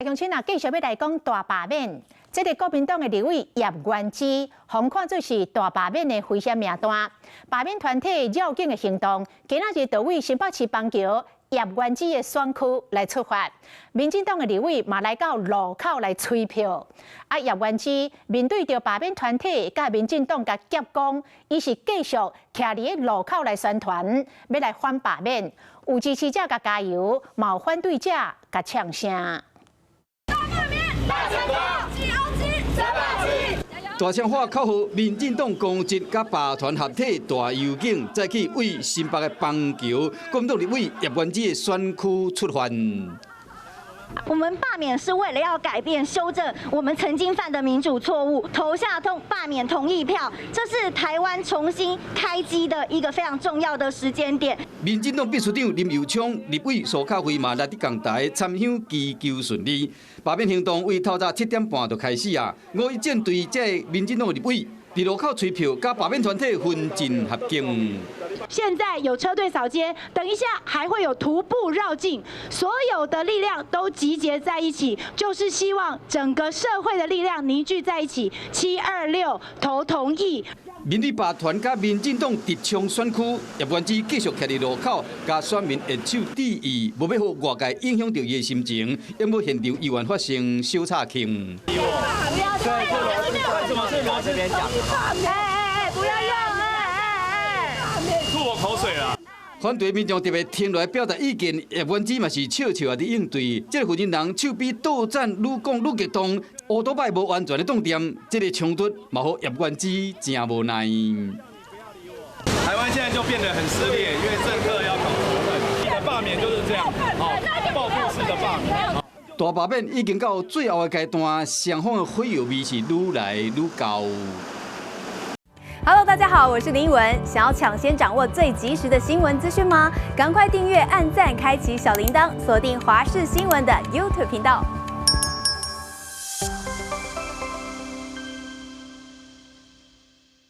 乡亲啊，继续要来讲大罢免。这个国民党的立委叶元之，被看作是大罢免的危险名单。罢免团体绕境的行动，今仔日就为新北市邦桥叶元之的选区来出发。民进党的立委嘛来到路口来催票。叶元之面对着罢免团体甲民进党甲夹攻，伊是继续徛伫路口来宣传，要来反罢免。有支持者甲加油，嘛有反对者甲呛声。 大枪化克服民进党攻击，甲罢团合体大游行，再去为新北的邦桥国民党立委叶元之的选区出发。 我们罢免是为了要改变、修正我们曾经犯的民主错误，投下罢免同意票，这是台湾重新开机的一个非常重要的时间点。民进党秘书长林佑昌、立委苏巧慧嘛来伫讲台参香祈求顺利。罢免行动为透早7点半就开始啊！我一舰队这民进党的立委。 伫路口催票，甲罢免团体分进合境。现在有车队扫街，等一下还会有徒步绕境，所有的力量都集结在一起，就是希望整个社会的力量凝聚在一起。726投同意。民意罢团甲民进党直冲选区，叶元之继续徛伫路口，甲选民握手致意，无要互外界影响到伊的心情，也无现场意愿发生小插庆。 这边讲，不要用，吐我口水了。反对民众特别停落来表达意见，叶元之嘛是笑笑啊伫应对。这个负责人手比倒战愈讲愈激动，乌多摆无完全的动点，这个冲突嘛互叶元之真无奈。台湾现在就变得很撕裂，因为政客要搞仇恨，你的罢免就是这样，报复式的罢免。 大罢免已经到最后的阶段，双方的火药味是愈来愈高。Hello， 大家好，我是林依文。想要抢先掌握最及时的新闻资讯吗？赶快订阅、按赞、开启小铃铛，锁定华视新闻的 YouTube 频道。